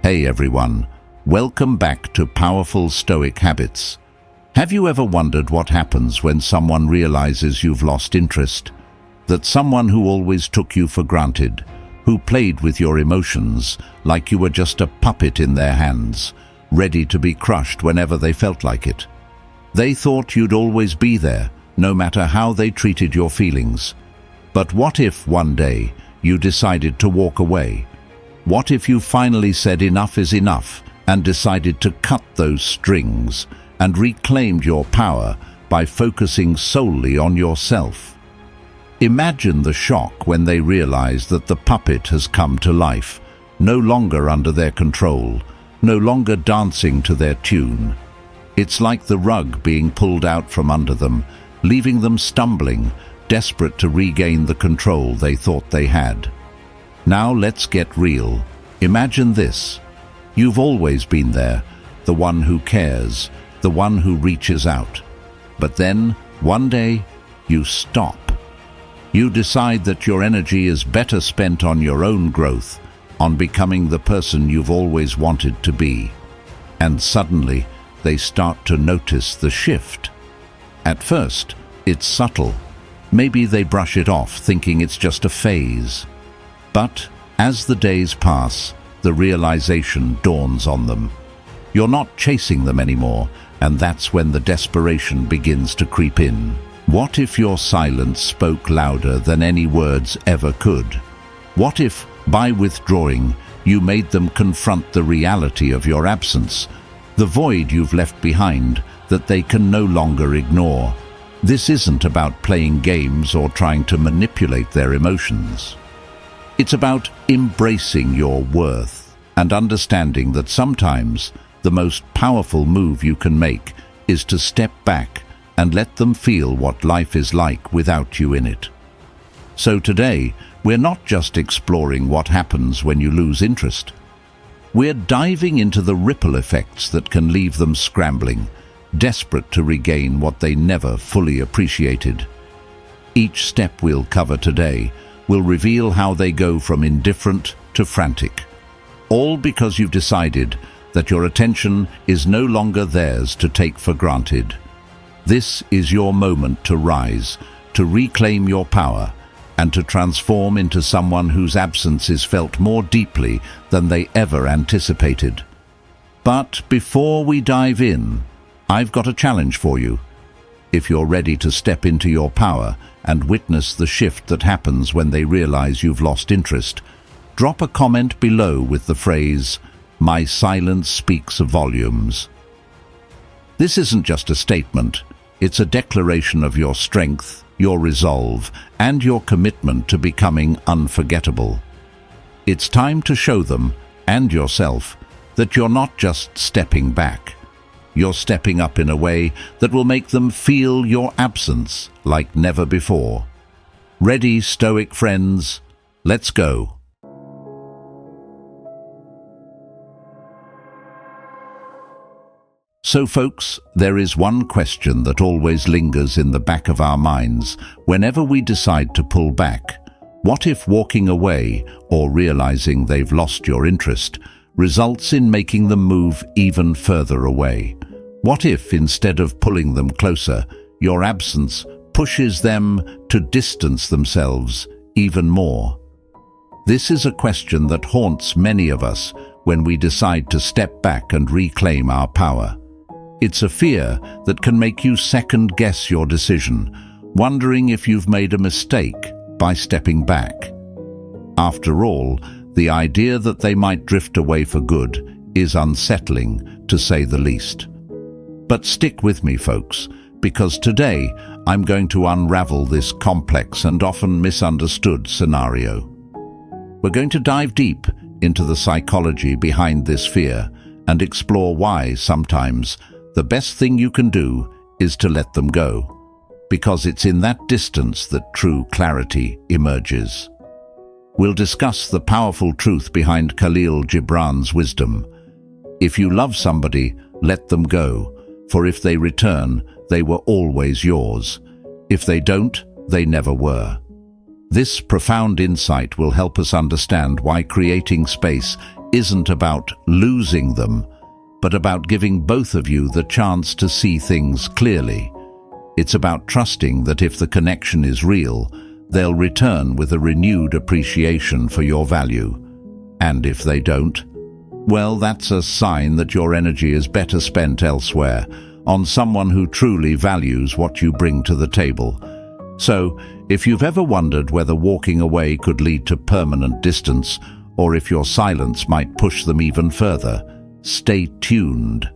Hey everyone, welcome back to Powerful Stoic Habits. Have you ever wondered what happens when someone realizes you've lost interest? That someone who always took you for granted, who played with your emotions like you were just a puppet in their hands, ready to be crushed whenever they felt like it. They thought you'd always be there, no matter how they treated your feelings. But what if one day you decided to walk away? What if you finally said enough is enough and decided to cut those strings and reclaimed your power by focusing solely on yourself? Imagine the shock when they realize that the puppet has come to life, no longer under their control, no longer dancing to their tune. It's like the rug being pulled out from under them, leaving them stumbling, desperate to regain the control they thought they had. Now let's get real. Imagine this. You've always been there, the one who cares, the one who reaches out. But then, one day, you stop. You decide that your energy is better spent on your own growth, on becoming the person you've always wanted to be. And suddenly, they start to notice the shift. At first, it's subtle. Maybe they brush it off, thinking it's just a phase. But as the days pass, the realization dawns on them. You're not chasing them anymore, and that's when the desperation begins to creep in. What if your silence spoke louder than any words ever could? What if, by withdrawing, you made them confront the reality of your absence, the void you've left behind that they can no longer ignore? This isn't about playing games or trying to manipulate their emotions. It's about embracing your worth and understanding that sometimes the most powerful move you can make is to step back and let them feel what life is like without you in it. So today, we're not just exploring what happens when you lose interest. We're diving into the ripple effects that can leave them scrambling, desperate to regain what they never fully appreciated. Each step we'll cover today will reveal how they go from indifferent to frantic, all because you've decided that your attention is no longer theirs to take for granted. This is your moment to rise, to reclaim your power, and to transform into someone whose absence is felt more deeply than they ever anticipated. But before we dive in, I've got a challenge for you. If you're ready to step into your power and witness the shift that happens when they realize you've lost interest, drop a comment below with the phrase, "My silence speaks volumes." This isn't just a statement, it's a declaration of your strength, your resolve, and your commitment to becoming unforgettable. It's time to show them, and yourself, that you're not just stepping back. You're stepping up in a way that will make them feel your absence like never before. Ready, Stoic friends? Let's go. So folks, there is one question that always lingers in the back of our minds whenever we decide to pull back. What if walking away or realizing they've lost your interest results in making them move even further away? What if, instead of pulling them closer, your absence pushes them to distance themselves even more? This is a question that haunts many of us when we decide to step back and reclaim our power. It's a fear that can make you second-guess your decision, wondering if you've made a mistake by stepping back. After all, the idea that they might drift away for good is unsettling, to say the least. But stick with me, folks, because today I'm going to unravel this complex and often misunderstood scenario. We're going to dive deep into the psychology behind this fear and explore why sometimes the best thing you can do is to let them go, because it's in that distance that true clarity emerges. We'll discuss the powerful truth behind Khalil Gibran's wisdom. If you love somebody, let them go, for if they return, they were always yours. If they don't, they never were. This profound insight will help us understand why creating space isn't about losing them, but about giving both of you the chance to see things clearly. It's about trusting that if the connection is real, they'll return with a renewed appreciation for your value. And if they don't, well, that's a sign that your energy is better spent elsewhere, on someone who truly values what you bring to the table. So, if you've ever wondered whether walking away could lead to permanent distance, or if your silence might push them even further, stay tuned.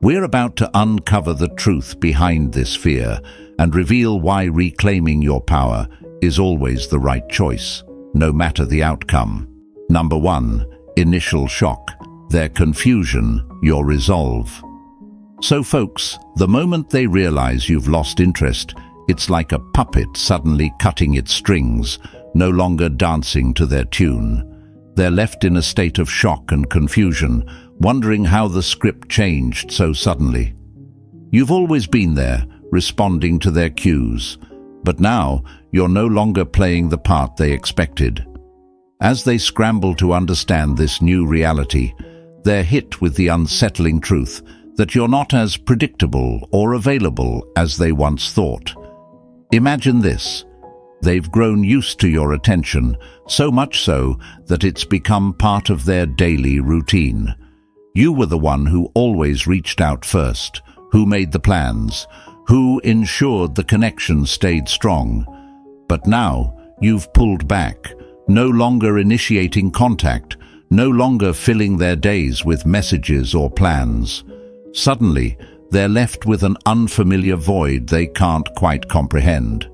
We're about to uncover the truth behind this fear and reveal why reclaiming your power is always the right choice, no matter the outcome. Number 1. Initial shock. Their confusion, your resolve. So folks, the moment they realize you've lost interest, it's like a puppet suddenly cutting its strings, no longer dancing to their tune. They're left in a state of shock and confusion, wondering how the script changed so suddenly. You've always been there, responding to their cues, but now you're no longer playing the part they expected. As they scramble to understand this new reality, they're hit with the unsettling truth that you're not as predictable or available as they once thought. Imagine this. They've grown used to your attention, so much so that it's become part of their daily routine. You were the one who always reached out first, who made the plans, who ensured the connection stayed strong. But now you've pulled back, no longer initiating contact, no longer filling their days with messages or plans. Suddenly, they're left with an unfamiliar void they can't quite comprehend.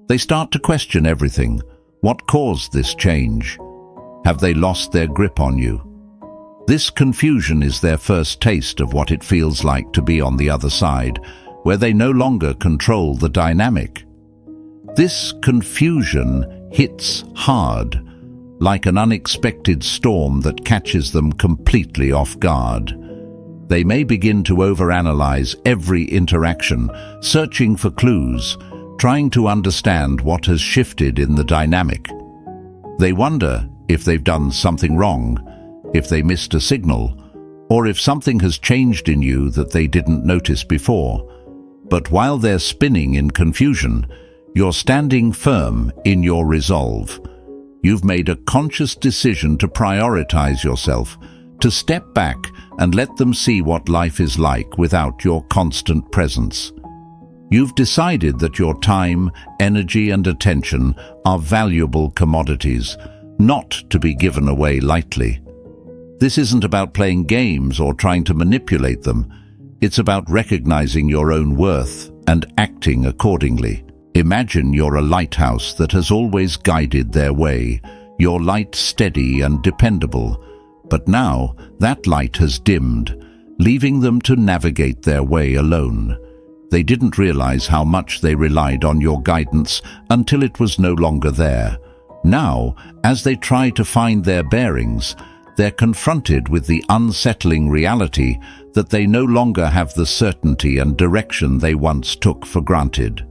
They start to question everything. What caused this change? Have they lost their grip on you? This confusion is their first taste of what it feels like to be on the other side, where they no longer control the dynamic. This confusion hits hard, like an unexpected storm that catches them completely off guard. They may begin to overanalyze every interaction, searching for clues, trying to understand what has shifted in the dynamic. They wonder if they've done something wrong, if they missed a signal, or if something has changed in you that they didn't notice before. But while they're spinning in confusion, you're standing firm in your resolve. You've made a conscious decision to prioritize yourself, to step back and let them see what life is like without your constant presence. You've decided that your time, energy, and attention are valuable commodities, not to be given away lightly. This isn't about playing games or trying to manipulate them. It's about recognizing your own worth and acting accordingly. Imagine you're a lighthouse that has always guided their way, your light steady and dependable. But now that light has dimmed, leaving them to navigate their way alone. They didn't realize how much they relied on your guidance until it was no longer there. Now, as they try to find their bearings, they're confronted with the unsettling reality that they no longer have the certainty and direction they once took for granted.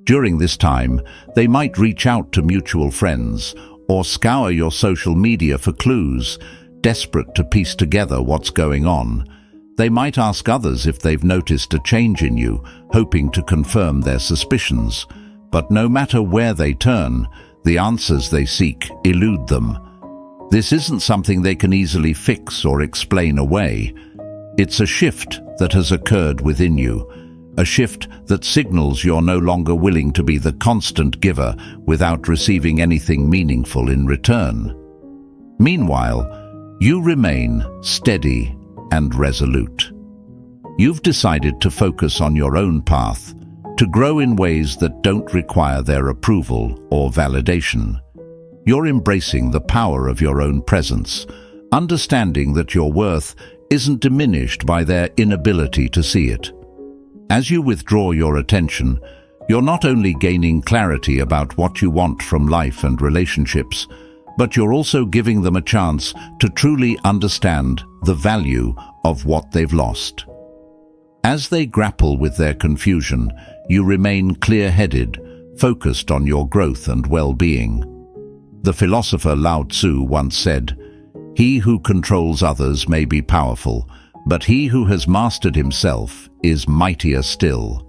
During this time, they might reach out to mutual friends or scour your social media for clues, desperate to piece together what's going on. They might ask others if they've noticed a change in you, hoping to confirm their suspicions. But no matter where they turn, the answers they seek elude them. This isn't something they can easily fix or explain away. It's a shift that has occurred within you, a shift that signals you're no longer willing to be the constant giver without receiving anything meaningful in return. Meanwhile, you remain steady and resolute. You've decided to focus on your own path, to grow in ways that don't require their approval or validation. You're embracing the power of your own presence, understanding that your worth isn't diminished by their inability to see it. As you withdraw your attention, you're not only gaining clarity about what you want from life and relationships, but you're also giving them a chance to truly understand the value of what they've lost. As they grapple with their confusion, you remain clear-headed, focused on your growth and well-being. The philosopher Lao Tzu once said, He who controls others may be powerful, but he who has mastered himself is mightier still.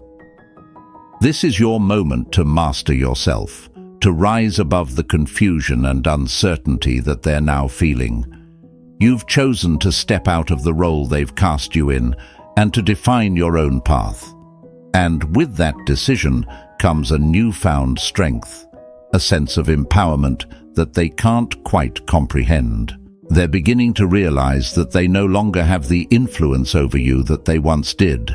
This is your moment to master yourself, to rise above the confusion and uncertainty that they're now feeling. You've chosen to step out of the role they've cast you in and to define your own path. And with that decision comes a newfound strength, a sense of empowerment that they can't quite comprehend. They're beginning to realize that they no longer have the influence over you that they once did,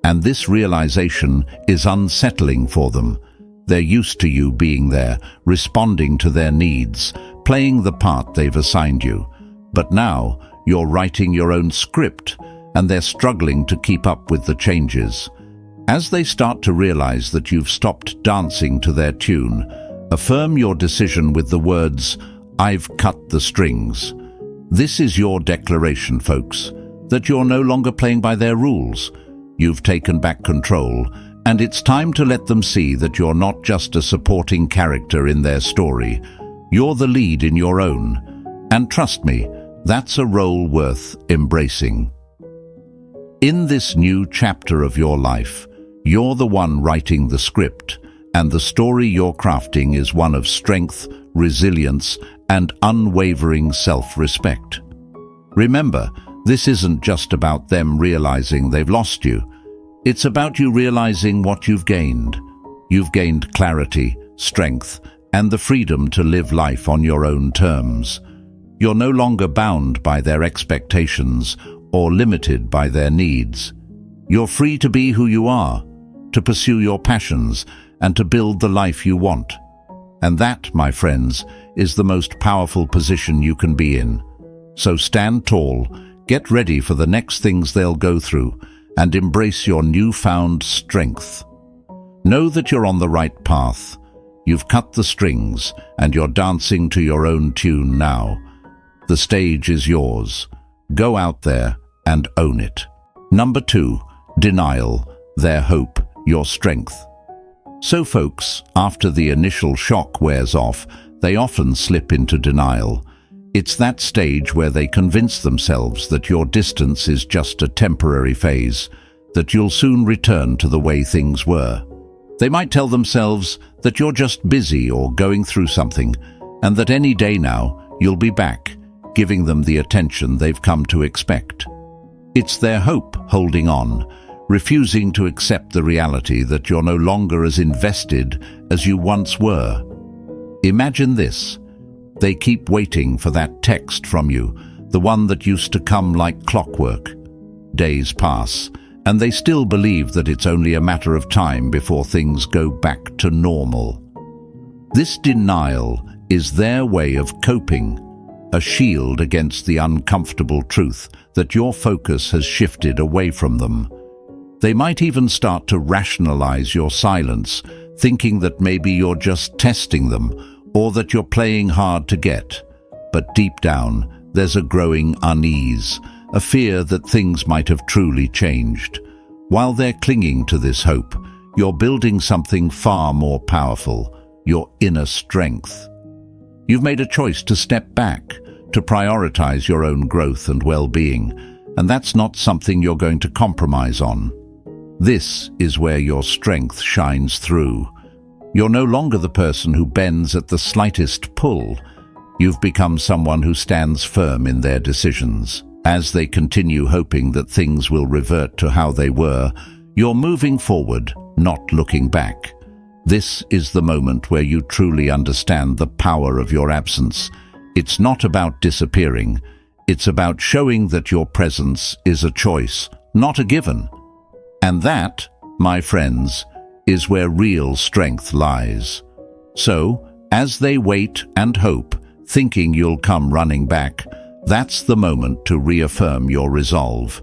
and this realization is unsettling for them. They're used to you being there, responding to their needs, playing the part they've assigned you. But now, you're writing your own script, and they're struggling to keep up with the changes. As they start to realize that you've stopped dancing to their tune, affirm your decision with the words, "I've cut the strings." This is your declaration, folks, that you're no longer playing by their rules. You've taken back control, and it's time to let them see that you're not just a supporting character in their story. You're the lead in your own. And trust me, that's a role worth embracing. In this new chapter of your life, you're the one writing the script, and the story you're crafting is one of strength, resilience, and unwavering self-respect. Remember, this isn't just about them realizing they've lost you. It's about you realizing what you've gained. You've gained clarity, strength, and the freedom to live life on your own terms. You're no longer bound by their expectations or limited by their needs. You're free to be who you are, to pursue your passions, and to build the life you want. And that, my friends, is the most powerful position you can be in. So stand tall, get ready for the next things they'll go through, and embrace your newfound strength. Know that you're on the right path. You've cut the strings, and you're dancing to your own tune now. The stage is yours. Go out there and own it. Number 2, denial, their hope, your strength. So folks, after the initial shock wears off, they often slip into denial. It's that stage where they convince themselves that your distance is just a temporary phase, that you'll soon return to the way things were. They might tell themselves that you're just busy or going through something, and that any day now you'll be back, giving them the attention they've come to expect. It's their hope holding on, refusing to accept the reality that you're no longer as invested as you once were. Imagine this. They keep waiting for that text from you, the one that used to come like clockwork. Days pass, and they still believe that it's only a matter of time before things go back to normal. This denial is their way of coping, a shield against the uncomfortable truth that your focus has shifted away from them. They might even start to rationalize your silence, thinking that maybe you're just testing them, or that you're playing hard to get. But deep down, there's a growing unease, a fear that things might have truly changed. While they're clinging to this hope, you're building something far more powerful, your inner strength. You've made a choice to step back, to prioritize your own growth and well-being, and that's not something you're going to compromise on. This is where your strength shines through. You're no longer the person who bends at the slightest pull. You've become someone who stands firm in their decisions. As they continue hoping that things will revert to how they were, you're moving forward, not looking back. This is the moment where you truly understand the power of your absence. It's not about disappearing. It's about showing that your presence is a choice, not a given. And that, my friends, is where real strength lies. So, as they wait and hope, thinking you'll come running back, that's the moment to reaffirm your resolve.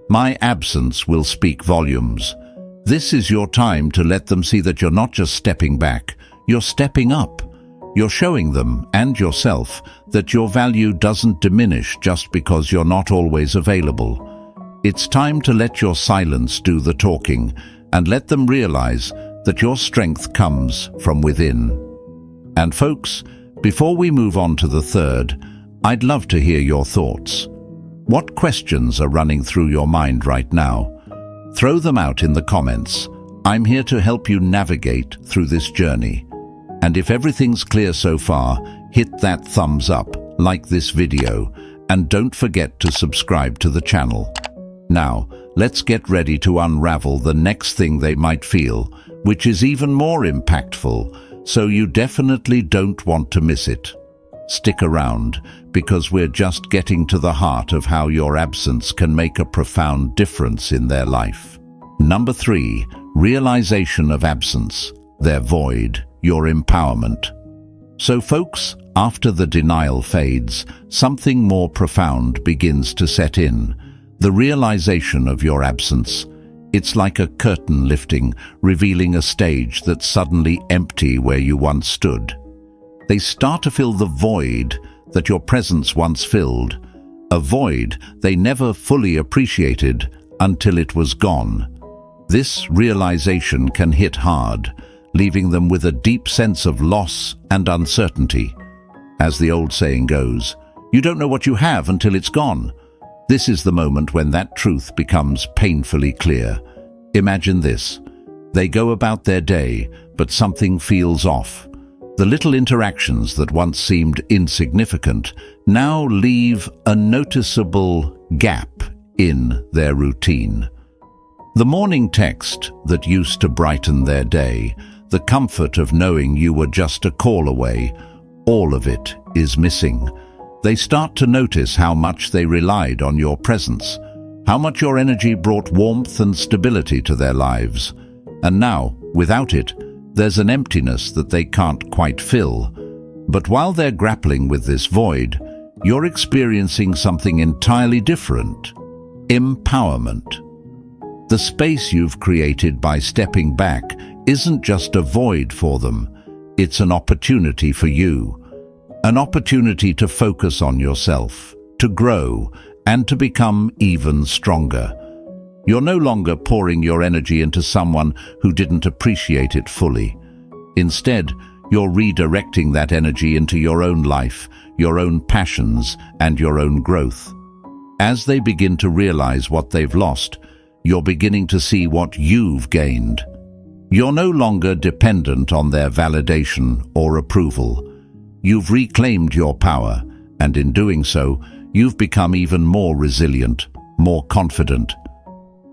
My absence will speak volumes. This is your time to let them see that you're not just stepping back, you're stepping up. You're showing them, and yourself, that your value doesn't diminish just because you're not always available. It's time to let your silence do the talking, and let them realize that your strength comes from within. And folks, before we move on to the third, I'd love to hear your thoughts. What questions are running through your mind right now? Throw them out in the comments. I'm here to help you navigate through this journey. And if everything's clear so far, hit that thumbs up, like this video, and don't forget to subscribe to the channel. Now, let's get ready to unravel the next thing they might feel, which is even more impactful, so you definitely don't want to miss it. Stick around, because we're just getting to the heart of how your absence can make a profound difference in their life. Number 3, realization of absence, their void, your empowerment. So folks, after the denial fades, something more profound begins to set in. The realization of your absence. It's like a curtain lifting, revealing a stage that's suddenly empty where you once stood. They start to fill the void that your presence once filled, a void they never fully appreciated until it was gone. This realization can hit hard, leaving them with a deep sense of loss and uncertainty. As the old saying goes, you don't know what you have until it's gone. This is the moment when that truth becomes painfully clear. Imagine this. They go about their day, but something feels off. The little interactions that once seemed insignificant now leave a noticeable gap in their routine. The morning text that used to brighten their day, the comfort of knowing you were just a call away, all of it is missing. They start to notice how much they relied on your presence, how much your energy brought warmth and stability to their lives. And now, without it, there's an emptiness that they can't quite fill. But while they're grappling with this void, you're experiencing something entirely different: empowerment. The space you've created by stepping back isn't just a void for them, it's an opportunity for you. An opportunity to focus on yourself, to grow, and to become even stronger. You're no longer pouring your energy into someone who didn't appreciate it fully. Instead, you're redirecting that energy into your own life, your own passions, and your own growth. As they begin to realize what they've lost, you're beginning to see what you've gained. You're no longer dependent on their validation or approval. You've reclaimed your power, and in doing so, you've become even more resilient, more confident.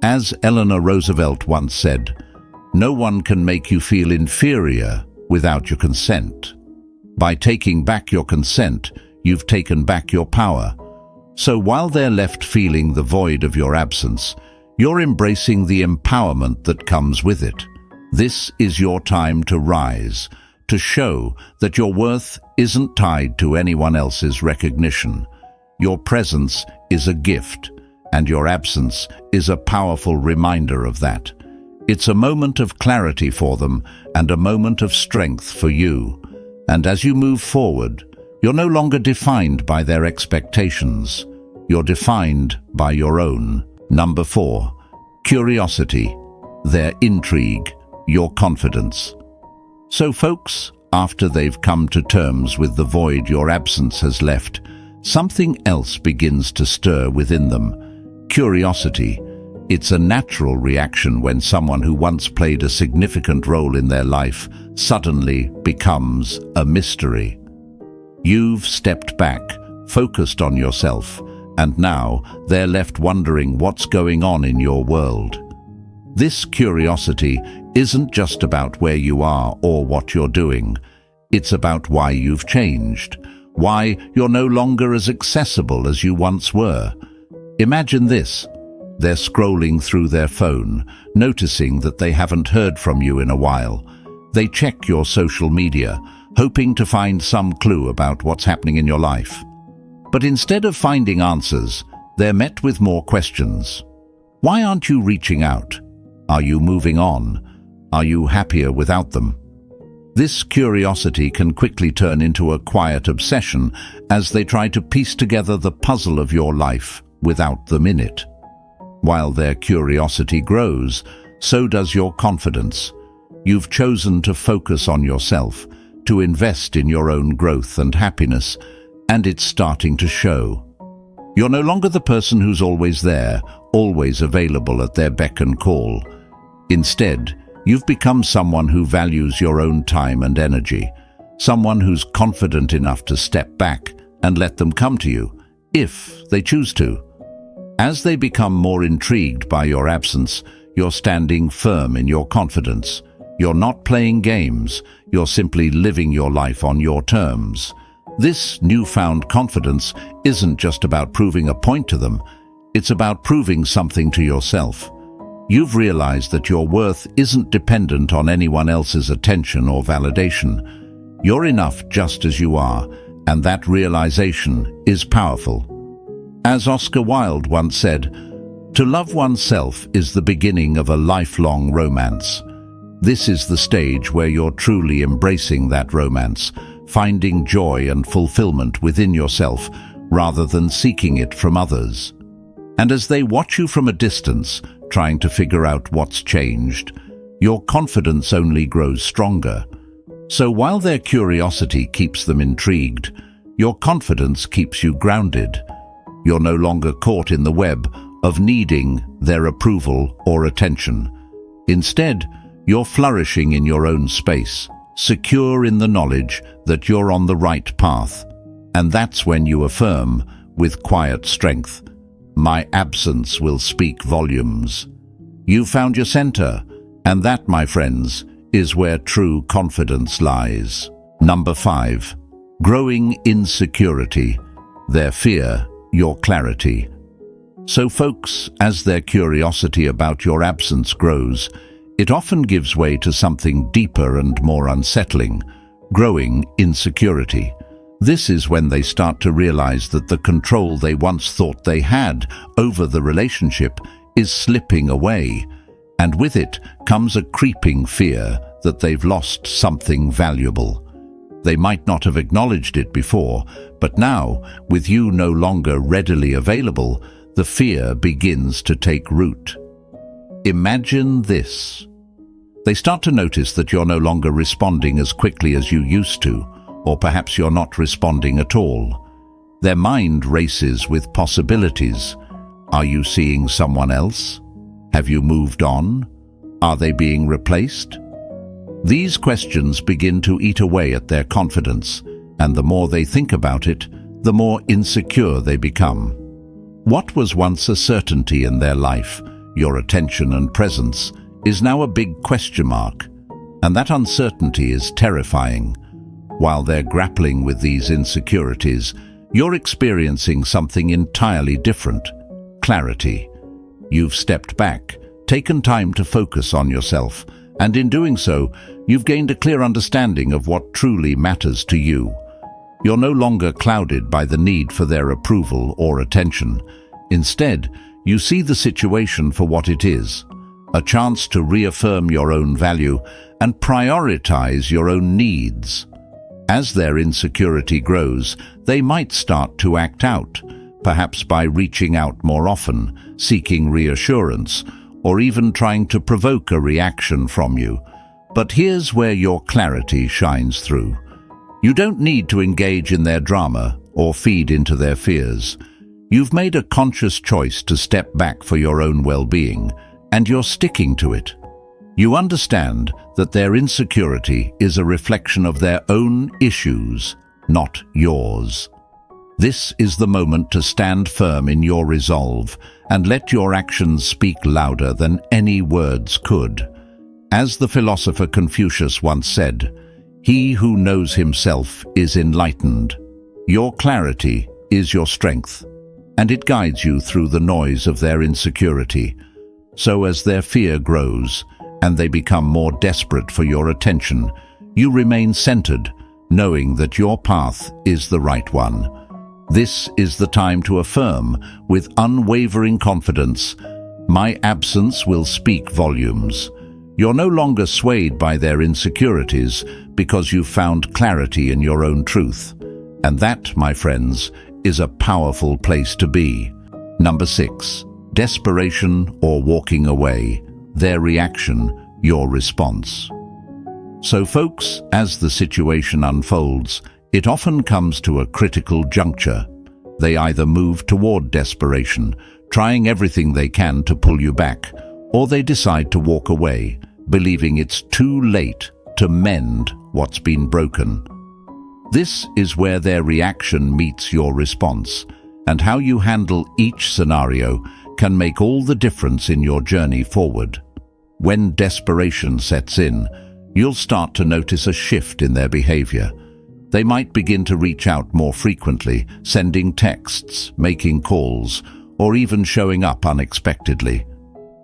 As Eleanor Roosevelt once said, "No one can make you feel inferior without your consent. By taking back your consent, you've taken back your power." So while they're left feeling the void of your absence, you're embracing the empowerment that comes with it. This is your time to rise, to show that your worth isn't tied to anyone else's recognition. Your presence is a gift, and your absence is a powerful reminder of that. It's a moment of clarity for them and a moment of strength for you. And as you move forward, you're no longer defined by their expectations. You're defined by your own. Number 4, curiosity, their intrigue, your confidence. So folks, after they've come to terms with the void your absence has left, something else begins to stir within them. Curiosity. It's a natural reaction when someone who once played a significant role in their life suddenly becomes a mystery. You've stepped back, focused on yourself, and now they're left wondering what's going on in your world. This curiosity isn't just about where you are or what you're doing. It's about why you've changed, why you're no longer as accessible as you once were. Imagine this. They're scrolling through their phone, noticing that they haven't heard from you in a while. They check your social media, hoping to find some clue about what's happening in your life. But instead of finding answers, they're met with more questions. Why aren't you reaching out? Are you moving on? Are you happier without them? This curiosity can quickly turn into a quiet obsession as they try to piece together the puzzle of your life without them in it. While their curiosity grows, so does your confidence. You've chosen to focus on yourself, to invest in your own growth and happiness, And it's starting to show. You're no longer the person who's always there, always available at their beck and call. Instead, you've become someone who values your own time and energy, someone who's confident enough to step back and let them come to you, if they choose to. As they become more intrigued by your absence, you're standing firm in your confidence. You're not playing games, you're simply living your life on your terms. This newfound confidence isn't just about proving a point to them, it's about proving something to yourself. You've realized that your worth isn't dependent on anyone else's attention or validation. You're enough just as you are, and that realization is powerful. As Oscar Wilde once said, "To love oneself is the beginning of a lifelong romance." This is the stage where you're truly embracing that romance, finding joy and fulfillment within yourself rather than seeking it from others. And as they watch you from a distance, trying to figure out what's changed, your confidence only grows stronger. So while their curiosity keeps them intrigued, your confidence keeps you grounded. You're no longer caught in the web of needing their approval or attention. Instead, you're flourishing in your own space, secure in the knowledge that you're on the right path. And that's when you affirm, with quiet strength, "My absence will speak volumes." You found your center, and that, my friends, is where true confidence lies. Number 5. Growing insecurity. Their fear, your clarity. So folks, as their curiosity about your absence grows, it often gives way to something deeper and more unsettling, growing insecurity. This is when they start to realize that the control they once thought they had over the relationship is slipping away, and with it comes a creeping fear that they've lost something valuable. They might not have acknowledged it before, but now, with you no longer readily available, the fear begins to take root. Imagine this. They start to notice that you're no longer responding as quickly as you used to, or perhaps you're not responding at all. Their mind races with possibilities. Are you seeing someone else? Have you moved on? Are they being replaced? These questions begin to eat away at their confidence, and the more they think about it, the more insecure they become. What was once a certainty in their life, your attention and presence, is now a big question mark, and that uncertainty is terrifying. While they're grappling with these insecurities, you're experiencing something entirely different: clarity. You've stepped back, taken time to focus on yourself, and in doing so, you've gained a clear understanding of what truly matters to you. You're no longer clouded by the need for their approval or attention. Instead, you see the situation for what it is: a chance to reaffirm your own value and prioritize your own needs. As their insecurity grows, they might start to act out, perhaps by reaching out more often, seeking reassurance, or even trying to provoke a reaction from you. But here's where your clarity shines through. You don't need to engage in their drama or feed into their fears. You've made a conscious choice to step back for your own well-being, and you're sticking to it. You understand that their insecurity is a reflection of their own issues, not yours. This is the moment to stand firm in your resolve and let your actions speak louder than any words could. As the philosopher Confucius once said, "He who knows himself is enlightened." Your clarity is your strength, and it guides you through the noise of their insecurity. So as their fear grows, and they become more desperate for your attention, you remain centered, knowing that your path is the right one. This is the time to affirm, with unwavering confidence, "My absence will speak volumes." You're no longer swayed by their insecurities because you've found clarity in your own truth. And that, my friends, is a powerful place to be. Number 6. Desperation or walking away. Their reaction, your response. So folks, as the situation unfolds, It often comes to a critical juncture. They either move toward desperation, trying everything they can to pull you back, or they decide to walk away, believing it's too late to mend what's been broken. This is where their reaction meets your response, and how you handle each scenario can make all the difference in your journey forward. When desperation sets in, you'll start to notice a shift in their behavior. They might begin to reach out more frequently, sending texts, making calls, or even showing up unexpectedly.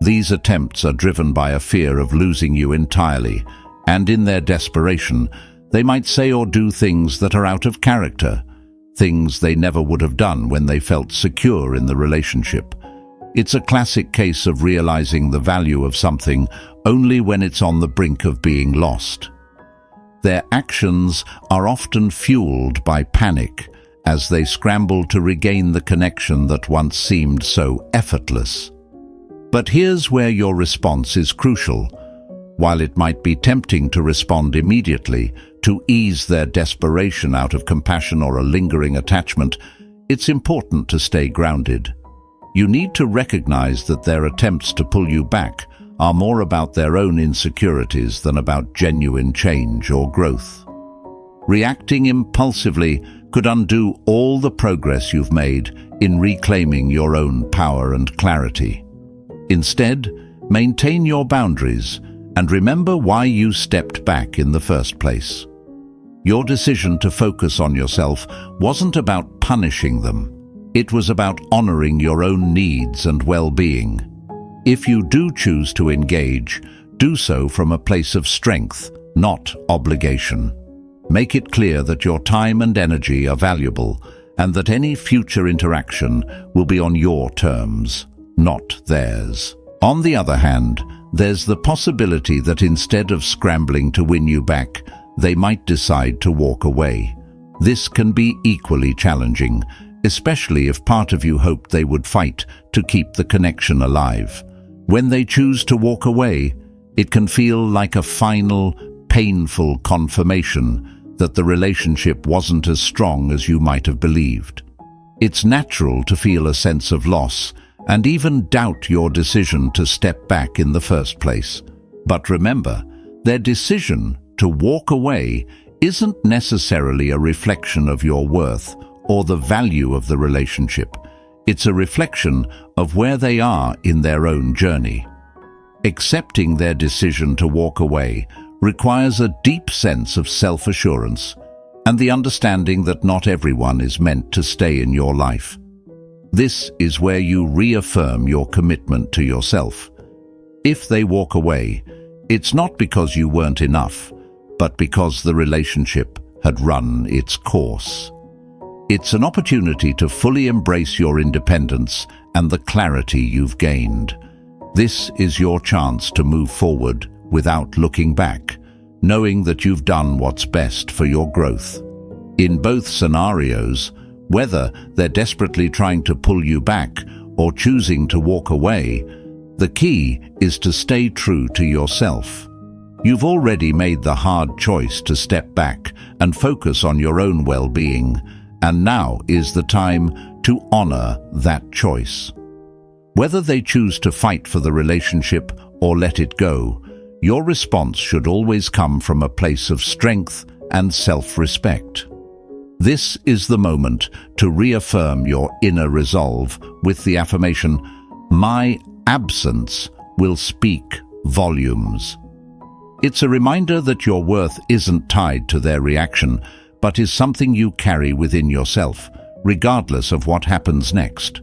These attempts are driven by a fear of losing you entirely, and in their desperation, they might say or do things that are out of character, things they never would have done when they felt secure in the relationship. It's a classic case of realizing the value of something only when it's on the brink of being lost. Their actions are often fueled by panic as they scramble to regain the connection that once seemed so effortless. But here's where your response is crucial. While it might be tempting to respond immediately, to ease their desperation out of compassion or a lingering attachment, it's important to stay grounded. You need to recognize that their attempts to pull you back are more about their own insecurities than about genuine change or growth. Reacting impulsively could undo all the progress you've made in reclaiming your own power and clarity. Instead, maintain your boundaries and remember why you stepped back in the first place. Your decision to focus on yourself wasn't about punishing them. It was about honoring your own needs and well-being. If you do choose to engage, do so from a place of strength, not obligation. Make it clear that your time and energy are valuable and that any future interaction will be on your terms, not theirs. On the other hand, there's the possibility that instead of scrambling to win you back, they might decide to walk away. This can be equally challenging, especially if part of you hoped they would fight to keep the connection alive. When they choose to walk away, it can feel like a final, painful confirmation that the relationship wasn't as strong as you might have believed. It's natural to feel a sense of loss and even doubt your decision to step back in the first place. But remember, their decision to walk away isn't necessarily a reflection of your worth or the value of the relationship. It's a reflection of where they are in their own journey. Accepting their decision to walk away requires a deep sense of self-assurance and the understanding that not everyone is meant to stay in your life. This is where you reaffirm your commitment to yourself. If they walk away, it's not because you weren't enough, but because the relationship had run its course. It's an opportunity to fully embrace your independence and the clarity you've gained. This is your chance to move forward without looking back, knowing that you've done what's best for your growth. In both scenarios, whether they're desperately trying to pull you back or choosing to walk away, the key is to stay true to yourself. You've already made the hard choice to step back and focus on your own well-being, and now is the time to honor that choice. Whether they choose to fight for the relationship or let it go, your response should always come from a place of strength and self-respect. This is the moment to reaffirm your inner resolve with the affirmation, "My absence will speak volumes." It's a reminder that your worth isn't tied to their reaction, but is something you carry within yourself, regardless of what happens next.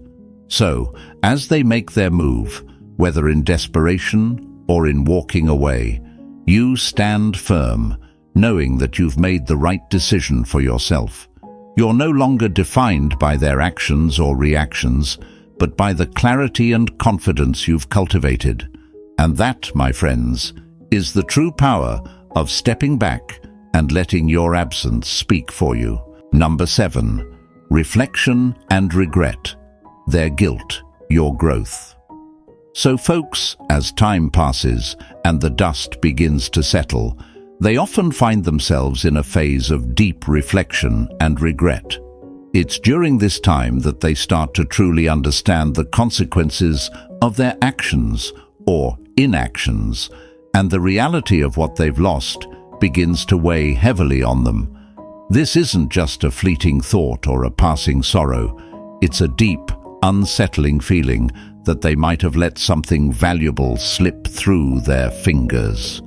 So, as they make their move, whether in desperation or in walking away, you stand firm, knowing that you've made the right decision for yourself. You're no longer defined by their actions or reactions, but by the clarity and confidence you've cultivated. And that, my friends, is the true power of stepping back and letting your absence speak for you. Number 7, reflection and regret. Their guilt, your growth. So folks, as time passes and the dust begins to settle, They often find themselves in a phase of deep reflection and regret. It's during this time that they start to truly understand the consequences of their actions or inactions, and the reality of what they've lost begins to weigh heavily on them. This isn't just a fleeting thought or a passing sorrow. It's a deep, unsettling feeling that they might have let something valuable slip through their fingers.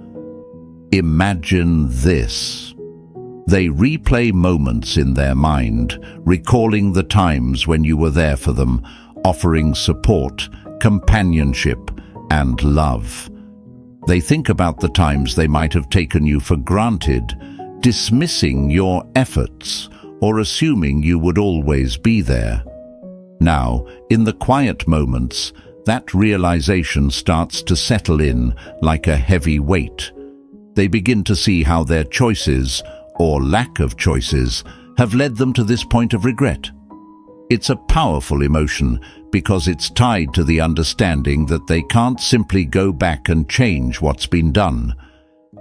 Imagine this. They replay moments in their mind, recalling the times when you were there for them, offering support, companionship, and love. They think about the times they might have taken you for granted, dismissing your efforts or assuming you would always be there. Now, in the quiet moments, that realization starts to settle in like a heavy weight. They begin to see how their choices, or lack of choices, have led them to this point of regret. It's a powerful emotion because it's tied to the understanding that they can't simply go back and change what's been done.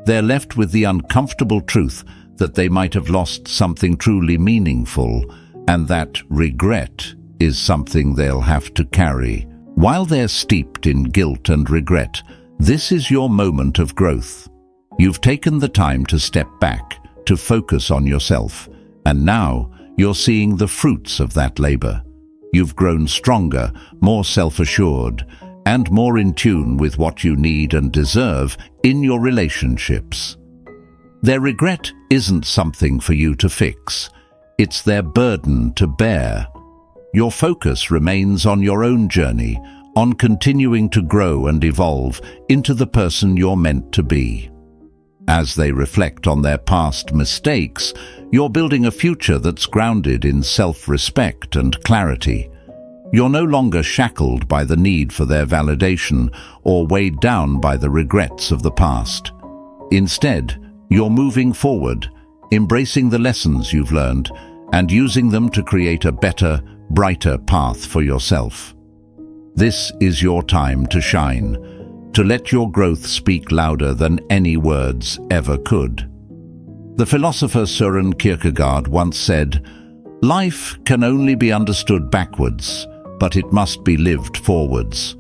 They're left with the uncomfortable truth that they might have lost something truly meaningful, and that regret is something they'll have to carry. While they're steeped in guilt and regret, this is your moment of growth. You've taken the time to step back, to focus on yourself, and now you're seeing the fruits of that labor. You've grown stronger, more self-assured, and more in tune with what you need and deserve in your relationships. Their regret isn't something for you to fix. It's their burden to bear. Your focus remains on your own journey, on continuing to grow and evolve into the person you're meant to be. As they reflect on their past mistakes, you're building a future that's grounded in self-respect and clarity. You're no longer shackled by the need for their validation or weighed down by the regrets of the past. Instead, you're moving forward, embracing the lessons you've learned and using them to create a better, brighter path for yourself. This is your time to shine, to let your growth speak louder than any words ever could. The philosopher Søren Kierkegaard once said, "Life can only be understood backwards, but it must be lived forwards."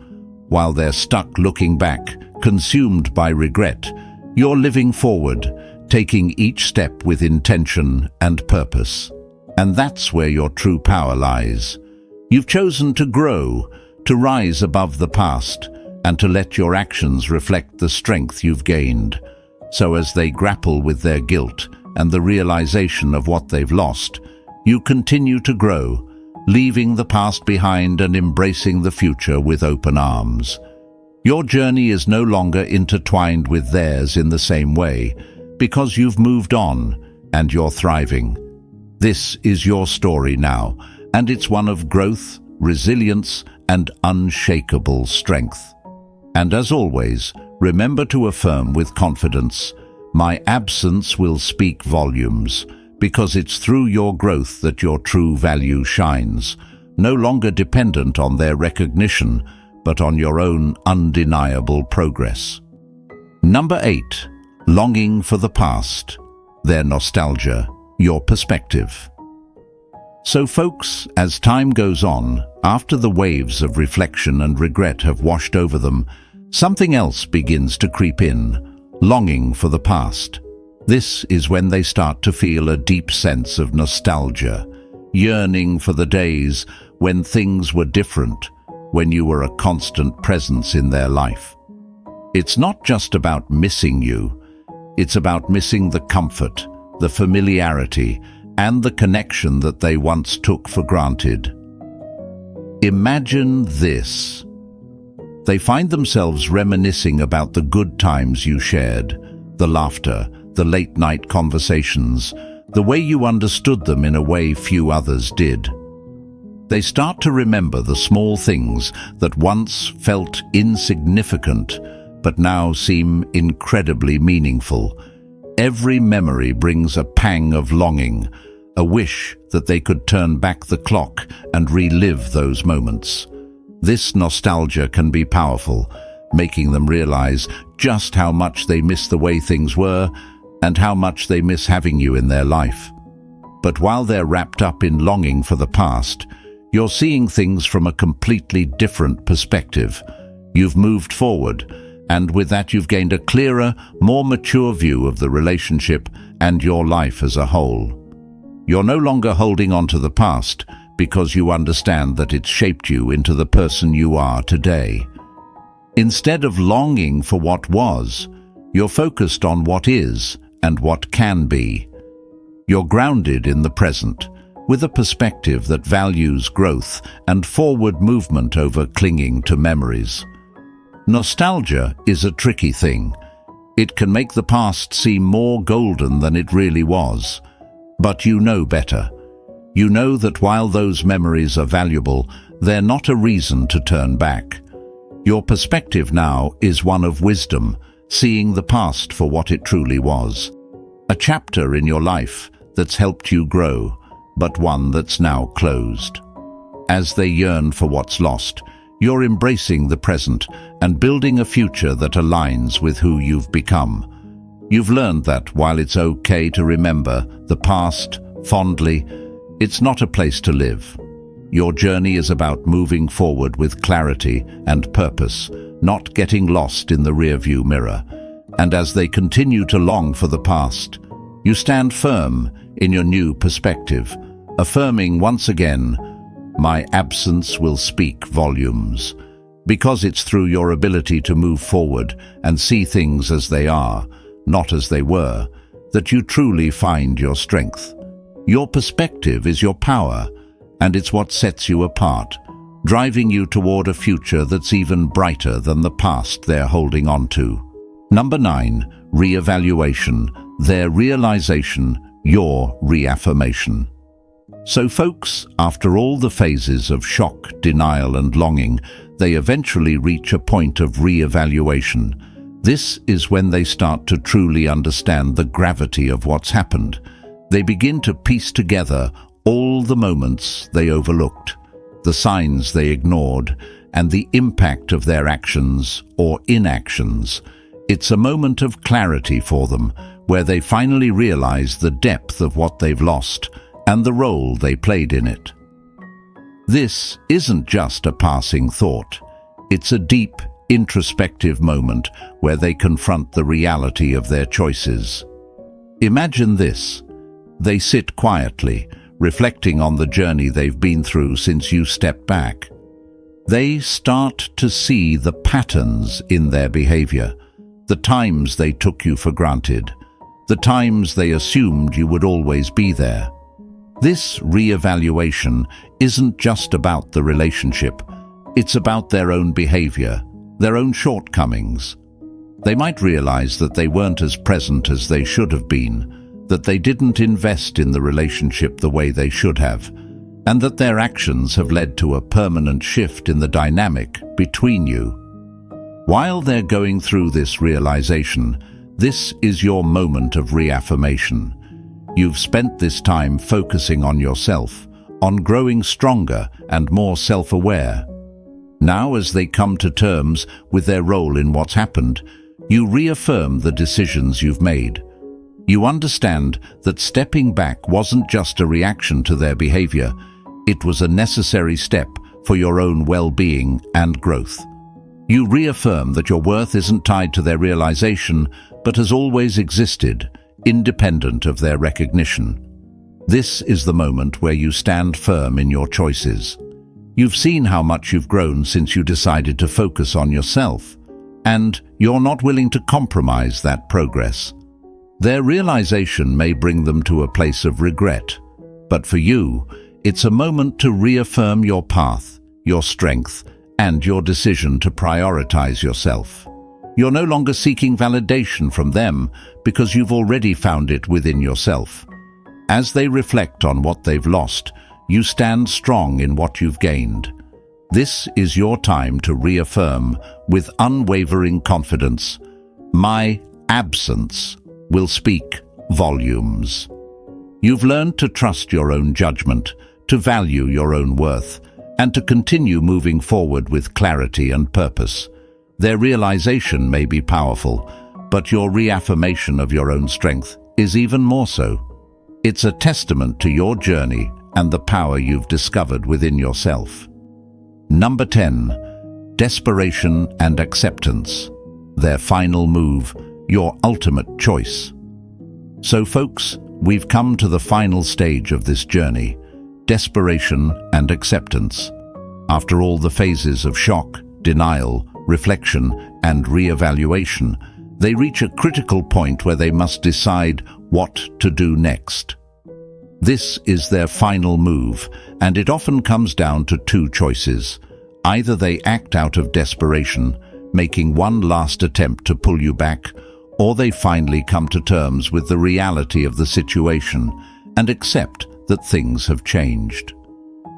While they're stuck looking back, consumed by regret, you're living forward, taking each step with intention and purpose. And that's where your true power lies. You've chosen to grow, to rise above the past, and to let your actions reflect the strength you've gained. So as they grapple with their guilt and the realization of what they've lost, you continue to grow, leaving the past behind and embracing the future with open arms. Your journey is no longer intertwined with theirs in the same way, because you've moved on and you're thriving. This is your story now, and it's one of growth, resilience, and unshakable strength. And as always, remember to affirm with confidence, "My absence will speak volumes," because it's through your growth that your true value shines, no longer dependent on their recognition, but on your own undeniable progress. Number 8. Longing for the past. Their nostalgia, your perspective. So folks, as time goes on, after the waves of reflection and regret have washed over them, something else begins to creep in, longing for the past. This is when they start to feel a deep sense of nostalgia, yearning for the days when things were different, when you were a constant presence in their life. It's not just about missing you, it's about missing the comfort, the familiarity, and the connection that they once took for granted. Imagine this. They find themselves reminiscing about the good times you shared, the laughter, the late-night conversations, the way you understood them in a way few others did. They start to remember the small things that once felt insignificant, but now seem incredibly meaningful. Every memory brings a pang of longing, a wish that they could turn back the clock and relive those moments. This nostalgia can be powerful, making them realize just how much they miss the way things were and how much they miss having you in their life. But while they're wrapped up in longing for the past, you're seeing things from a completely different perspective. You've moved forward, and with that you've gained a clearer, more mature view of the relationship and your life as a whole. You're no longer holding on to the past because you understand that it's shaped you into the person you are today. Instead of longing for what was, you're focused on what is and what can be. You're grounded in the present, with a perspective that values growth and forward movement over clinging to memories. Nostalgia is a tricky thing. It can make the past seem more golden than it really was. But you know better. You know that while those memories are valuable, they're not a reason to turn back. Your perspective now is one of wisdom, seeing the past for what it truly was. A chapter in your life that's helped you grow, but one that's now closed. As they yearn for what's lost, you're embracing the present and building a future that aligns with who you've become. You've learned that while it's okay to remember the past fondly, it's not a place to live. Your journey is about moving forward with clarity and purpose, not getting lost in the rearview mirror. And as they continue to long for the past, you stand firm in your new perspective, affirming once again, "My absence will speak volumes." Because it's through your ability to move forward and see things as they are, not as they were, that you truly find your strength. Your perspective is your power, and it's what sets you apart, driving you toward a future that's even brighter than the past they're holding on to. Number 9, re-evaluation, their realization, your reaffirmation. So folks, after all the phases of shock, denial and longing, they eventually reach a point of re-evaluation. This is when they start to truly understand the gravity of what's happened. They begin to piece together all the moments they overlooked, the signs they ignored, and the impact of their actions or inactions. It's a moment of clarity for them, where they finally realize the depth of what they've lost and the role they played in it. This isn't just a passing thought. It's a deep, introspective moment where they confront the reality of their choices. Imagine this. They sit quietly, reflecting on the journey they've been through since you stepped back. They start to see the patterns in their behavior, the times they took you for granted, the times they assumed you would always be there. This re-evaluation isn't just about the relationship, it's about their own behavior, their own shortcomings. They might realize that they weren't as present as they should have been, that they didn't invest in the relationship the way they should have, and that their actions have led to a permanent shift in the dynamic between you. While they're going through this realization, this is your moment of reaffirmation. You've spent this time focusing on yourself, on growing stronger and more self-aware. Now, as they come to terms with their role in what's happened, you reaffirm the decisions you've made. You understand that stepping back wasn't just a reaction to their behavior, it was a necessary step for your own well-being and growth. You reaffirm that your worth isn't tied to their realization, but has always existed, independent of their recognition. This is the moment where you stand firm in your choices. You've seen how much you've grown since you decided to focus on yourself, and you're not willing to compromise that progress. Their realization may bring them to a place of regret, but for you, it's a moment to reaffirm your path, your strength, and your decision to prioritize yourself. You're no longer seeking validation from them because you've already found it within yourself. As they reflect on what they've lost, you stand strong in what you've gained. This is your time to reaffirm with unwavering confidence, "My absence will speak volumes." You've learned to trust your own judgment, to value your own worth, and to continue moving forward with clarity and purpose. Their realization may be powerful, But your reaffirmation of your own strength is even more so. It's a testament to your journey and the power you've discovered within yourself. Number 10. Desperation and acceptance. Their final move, your ultimate choice. So folks, we've come to the final stage of this journey, desperation and acceptance. After all the phases of shock, denial, reflection, and re-evaluation, they reach a critical point where they must decide what to do next. This is their final move, and it often comes down to two choices. Either they act out of desperation, making one last attempt to pull you back, or they finally come to terms with the reality of the situation and accept that things have changed.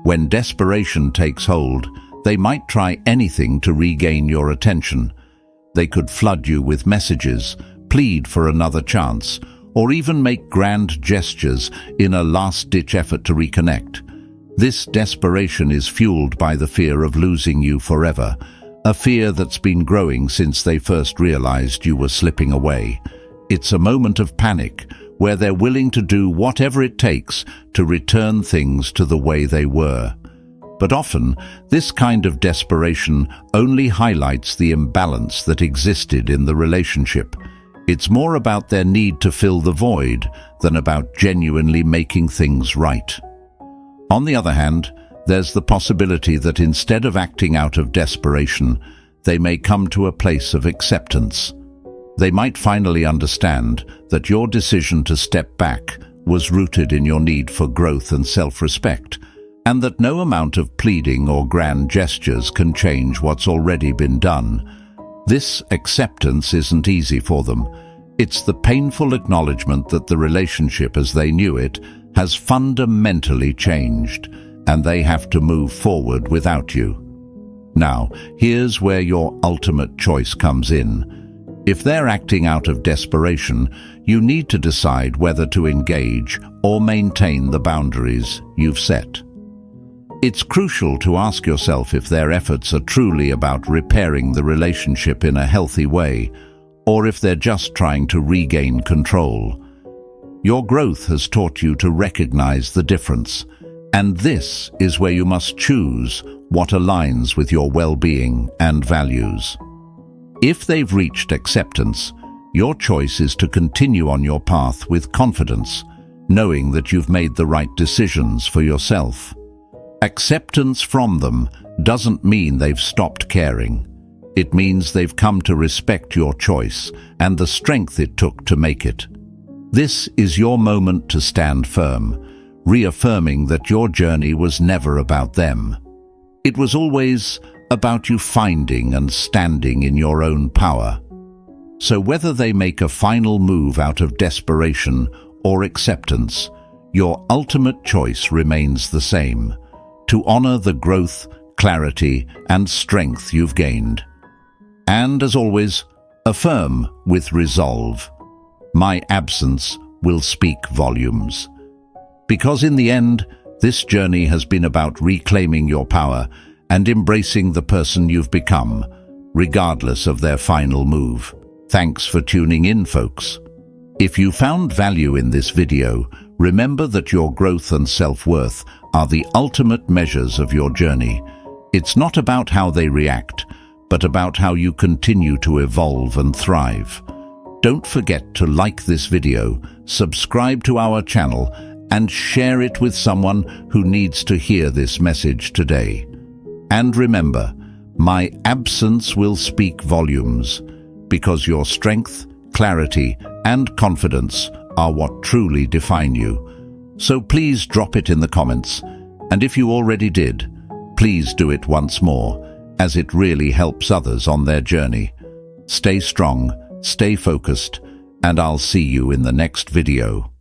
When desperation takes hold, they might try anything to regain your attention. They could flood you with messages, plead for another chance, or even make grand gestures in a last-ditch effort to reconnect. This desperation is fueled by the fear of losing you forever, a fear that's been growing since they first realized you were slipping away. It's a moment of panic, where they're willing to do whatever it takes to return things to the way they were. But often, this kind of desperation only highlights the imbalance that existed in the relationship. It's more about their need to fill the void than about genuinely making things right. On the other hand, there's the possibility that instead of acting out of desperation, they may come to a place of acceptance. They might finally understand that your decision to step back was rooted in your need for growth and self-respect, and that no amount of pleading or grand gestures can change what's already been done. This acceptance isn't easy for them. It's the painful acknowledgement that the relationship as they knew it has fundamentally changed, and they have to move forward without you. Now, here's where your ultimate choice comes in. If they're acting out of desperation, you need to decide whether to engage or maintain the boundaries you've set. It's crucial to ask yourself if their efforts are truly about repairing the relationship in a healthy way, or if they're just trying to regain control. Your growth has taught you to recognize the difference, and this is where you must choose what aligns with your well-being and values. If they've reached acceptance, your choice is to continue on your path with confidence, knowing that you've made the right decisions for yourself. Acceptance from them doesn't mean they've stopped caring. It means they've come to respect your choice and the strength it took to make it. This is your moment to stand firm, reaffirming that your journey was never about them. It was always about you finding and standing in your own power. So whether they make a final move out of desperation or acceptance, your ultimate choice remains the same: to honor the growth, clarity, and strength you've gained. And as always, affirm with resolve: my absence will speak volumes. Because in the end, this journey has been about reclaiming your power and embracing the person you've become, regardless of their final move. Thanks for tuning in, folks. If you found value in this video, remember that your growth and self-worth are the ultimate measures of your journey. It's not about how they react, but about how you continue to evolve and thrive. Don't forget to like this video, subscribe to our channel, and share it with someone who needs to hear this message today. And remember, my absence will speak volumes, because your strength, clarity, and confidence are what truly define you. So please drop it in the comments, and if you already did, please do it once more, as it really helps others on their journey. Stay strong, stay focused, and I'll see you in the next video.